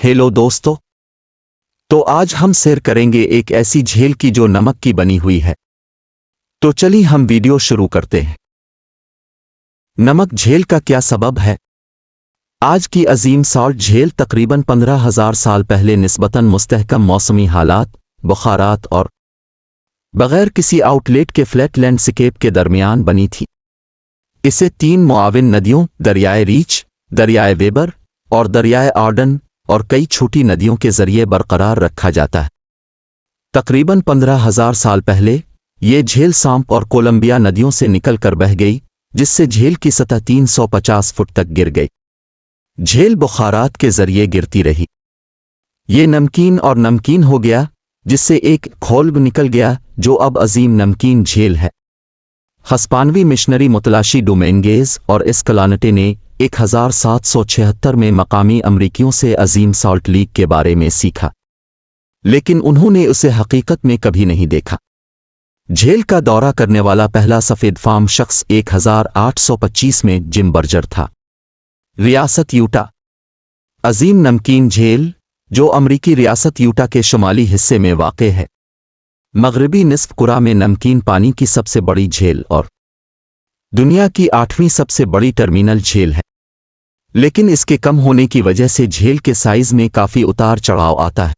Hello दोस्तों। तो आज हम सैर करेंगे एक ऐसी झील की जो नमक की बनी हुई है। तो चलिए हम वीडियो शुरू करते हैं। नमक झील का क्या सबब है? आज की अजीम साल्ट झील तकरीबन 15,000 साल पहले निस्बतन मुस्तहकम मौसमी हालात, बुखारात और बगैर किसी आउटलेट के फ्लैट लैंडस्केप के दरमियान बनी थी। इसे 3 मुआविन नदियों दरियाए रीच, दरियाए वेबर और दरियाए आर्डन और कई छोटी नदियों के जरिए बरकरार रखा जाता है। तकरीबन 15,000 साल पहले ये झील सांप और कोलंबिया नदियों से निकलकर बह गई, जिससे झील की सतह 350 फुट तक गिर गई। झील बुखारात के जरिए गिरती रही। ये नमकीन और नमकीन हो गया, जिससे एक खोल निकल गया जो अब अजीम नमकीन झील है। हस्पानवी मिशनरी मुतलाशी डोमेंगेज और एस्कलानटे ने 1776 में मकामी अमरीकियों से अजीम साल्ट लेक के बारे में सीखा, लेकिन उन्होंने उसे हकीकत में कभी नहीं देखा। झील का दौरा करने वाला पहला सफेद फार्म शख्स 1825 में जिम बर्जर था। रियासत यूटा। अजीम नमकीन झील, जो अमरीकी रियासत यूटा के शुमाली हिस्से में वाक़े है, मगरबी निस्फ कुरा में नमकीन पानी की सबसे बड़ी झील और दुनिया की 8वीं सबसे बड़ी टर्मिनल झील है। लेकिन इसके कम होने की वजह से झील के साइज में काफी उतार चढ़ाव आता है।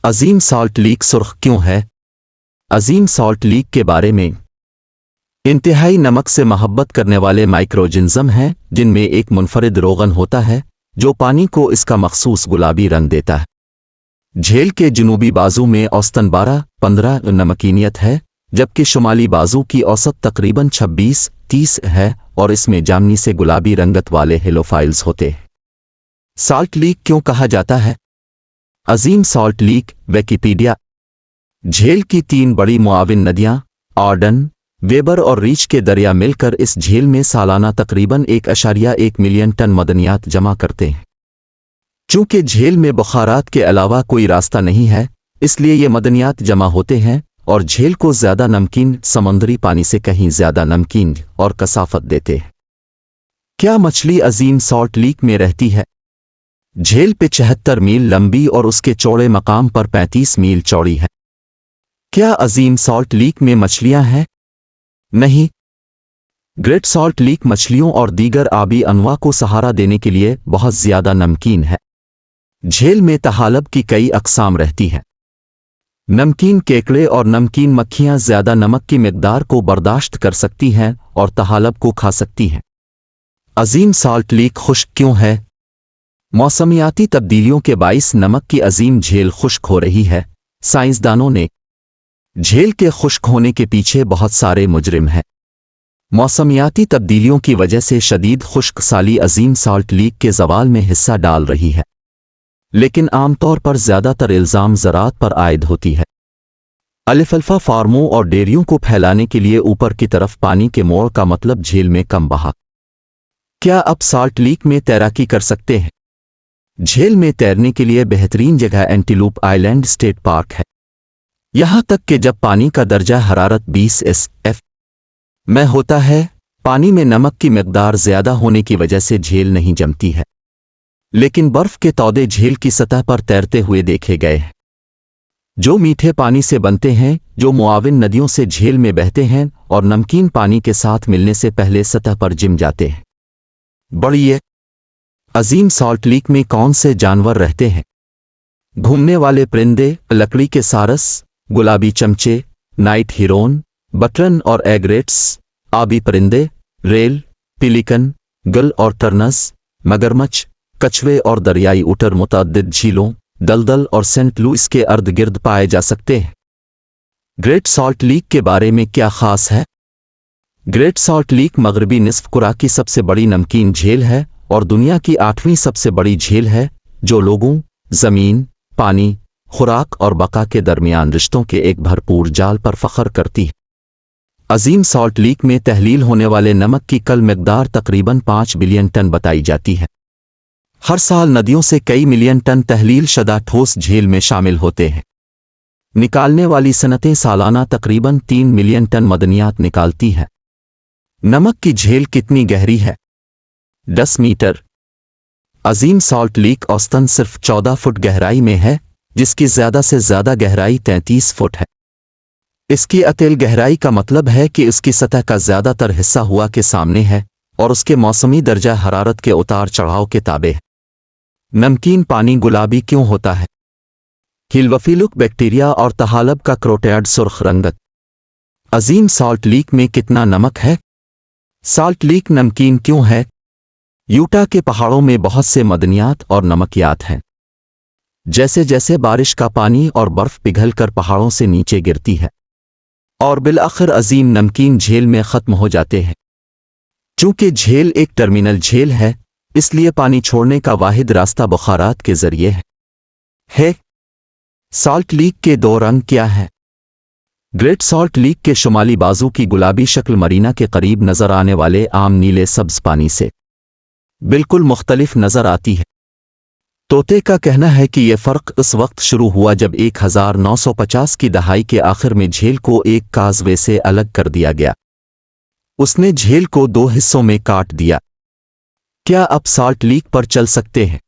अजीम साल्ट लेक सुर्ख क्यों है? अजीम साल्ट लेक के बारे में इंतहाई नमक से मोहब्बत करने वाले माइक्रोऑर्गेनिज्म हैं, जिनमें एक मुनफरिद रोगन होता है जो पानी को इसका मखसूस गुलाबी रंग देता है। झील के जुनूबी बाजू में औसतन 12-15 नमकीनियत है, जबकि शुमाली बाजू की औसत तकरीबन 26-30 है और इसमें जामनी से गुलाबी रंगत वाले हेलोफाइल्स होते हैं। साल्ट लेक क्यों कहा जाता है? अजीम साल्ट लेक विकिपीडिया। झील की 3 बड़ी मुआविन नदियां आर्डन, वेबर और रीच के दरिया मिलकर इस झील में सालाना तकरीबन 1.1 मिलियन टन मदनियात जमा करते हैं। चूंकि झील में बुखारात के अलावा कोई रास्ता नहीं है, इसलिए ये मदनियात जमा होते हैं और झील को ज्यादा नमकीन समुद्री पानी से कहीं ज्यादा नमकीन और कसाफत देते हैं। क्या मछली अजीम साल्ट लेक में रहती है? झील पे 74 मील लंबी और उसके चौड़े मकाम पर 35 मील चौड़ी है। क्या अजीम साल्ट लेक में मछलियां हैं? नहीं। ग्रेट साल्ट लेक मछलियों और दीगर आबी अनवा को सहारा देने के लिए बहुत ज्यादा नमकीन है। झील में तहालब की कई अक़साम रहती हैं। नमकीन केकड़े और नमकीन मक्खियां ज्यादा नमक की मिकदार को बर्दाश्त कर सकती हैं और तहालब को खा सकती हैं। अजीम साल्ट लेक खुश्क क्यों है? मौसमियाती तब्दीलियों के बाइस नमक की अजीम झील खुश्क हो रही है। साइंसदानों ने झील के खुश्क होने के पीछे बहुत सारे मुजरिम हैं। मौसमियाती तब्दीलियों की वजह से शदीद खुश्क साली अजीम साल्ट लेक के ज़वाल में हिस्सा डाल रही है, लेकिन आमतौर पर ज़्यादातर इल्ज़ाम ज़राअत पर आयद होती है। अल्फाल्फा फार्मों और डेयरियों को फैलाने के लिए ऊपर की तरफ पानी के मोड़ का मतलब झील में कम बहा। क्या अब साल्ट लेक में तैराकी कर सकते हैं? झील में तैरने के लिए बेहतरीन जगह एंटीलोप आइलैंड स्टेट पार्क है। यहां तक कि जब पानी का दर्जा हरारत 20 SF में होता है, पानी में नमक की मिकदार ज्यादा होने की वजह से झील नहीं जमती है, लेकिन बर्फ के तौदे झील की सतह पर तैरते हुए देखे गए हैं, जो मीठे पानी से बनते हैं, जो मुआविन नदियों से झील में बहते हैं और नमकीन पानी के साथ मिलने से पहले सतह पर जिम जाते हैं। बढ़िए, अजीम साल्ट लेक में कौन से जानवर रहते हैं? घूमने वाले परिंदे, लकड़ी के सारस, गुलाबी चमचे, नाइट हिरोन, बटरन और एग्रेट्स, आबी परिंदे, रेल, पिलिकन, गल और टर्नस, मगरमच्छ, कछुए और दरियाई ऊँटर मुतअद्दिद झीलों, दलदल और सेंट लुइस के अर्द गिर्द पाए जा सकते हैं। ग्रेट साल्ट लेक के बारे में क्या खास है? ग्रेट साल्ट लेक मगरबी निस्फ कुरा की सबसे बड़ी नमकीन झील है और दुनिया की 8वीं सबसे बड़ी झील है, जो लोगों, जमीन, पानी, खुराक और बका के दरमियान रिश्तों के एक भरपूर जाल पर फख्र करती है। अजीम साल्ट लेक में तहलील होने वाले नमक की कल मिकदार तकरीबन 5 बिलियन टन बताई जाती है। हर साल नदियों से कई मिलियन टन तहलील शदा ठोस झील में शामिल होते हैं। निकालने वाली सनतें सालाना तकरीबन 3 मिलियन टन मदनियात निकालती हैं। नमक की झील कितनी गहरी है? 10 मीटर। عظیم سالٹ لیک اوسطاً صرف 14 فٹ گہرائی میں ہے، جس کی زیادہ سے زیادہ گہرائی 33 فٹ ہے۔ اس کی اطیل گہرائی کا مطلب ہے کہ اس کی سطح کا زیادہ تر حصہ ہوا کے سامنے ہے اور اس کے موسمی درجہ حرارت کے اتار چڑھاؤ کے تابع ہے۔ نمکین پانی گلابی کیوں ہوتا ہے؟ ہیلوفیلک بیکٹیریا اور طحالب کا کروٹیاڈ سرخ رنگت۔ عظیم سالٹ لیک میں کتنا نمک ہے؟ سالٹ لیک نمکین کیوں ہے؟ یوٹا کے پہاڑوں میں بہت سے معدنیات اور نمکیات ہیں۔ جیسے جیسے بارش کا پانی اور برف پگھل کر پہاڑوں سے نیچے گرتی ہے اور بالآخر عظیم نمکین جھیل میں ختم ہو جاتے ہیں۔ چونکہ جھیل ایک ٹرمینل جھیل ہے، اس لیے پانی چھوڑنے کا واحد راستہ بخارات کے ذریعے ہے۔ سالٹ لیک کے دو رنگ کیا ہیں؟ گریٹ سالٹ لیک کے شمالی بازو کی گلابی شکل مرینا کے قریب نظر آنے والے عام نیلے سبز پانی سے بالکل مختلف نظر آتی ہے۔ طوطے کا کہنا ہے کہ یہ فرق اس وقت شروع ہوا جب 1950 کی دہائی کے آخر میں جھیل کو ایک کازوے سے الگ کر دیا گیا۔ اس نے جھیل کو 2 حصوں میں کاٹ دیا۔ کیا اب سالٹ لیک پر چل سکتے ہیں؟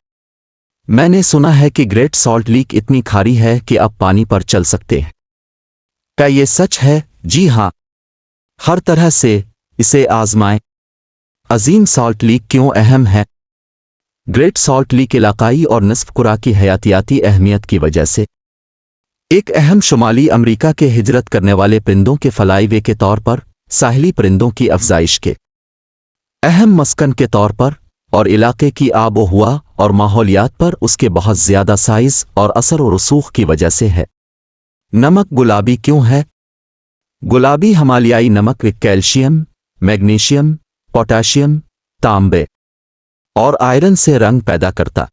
میں نے سنا ہے کہ گریٹ سالٹ لیک اتنی کھاری ہے کہ اب پانی پر چل سکتے ہیں۔ کیا یہ سچ ہے؟ جی ہاں، ہر طرح سے اسے آزمائیں۔ عظیم سالٹ لیک کیوں اہم ہے؟ گریٹ سالٹ لیک علاقائی اور نصف کرہ کی حیاتیاتی اہمیت کی وجہ سے ایک اہم شمالی امریکہ کے ہجرت کرنے والے پرندوں کے فلائی وے کے طور پر، ساحلی پرندوں کی افزائش کے اہم مسکن کے طور پر، اور علاقے کی آب و ہوا اور ماحولیات پر اس کے بہت زیادہ سائز اور اثر و رسوخ کی وجہ سے ہے۔ نمک گلابی کیوں ہے؟ گلابی ہمالیائی نمک کیلشیم، میگنیشیم، پوٹاشیم، تانبے اور آئرن سے رنگ پیدا کرتا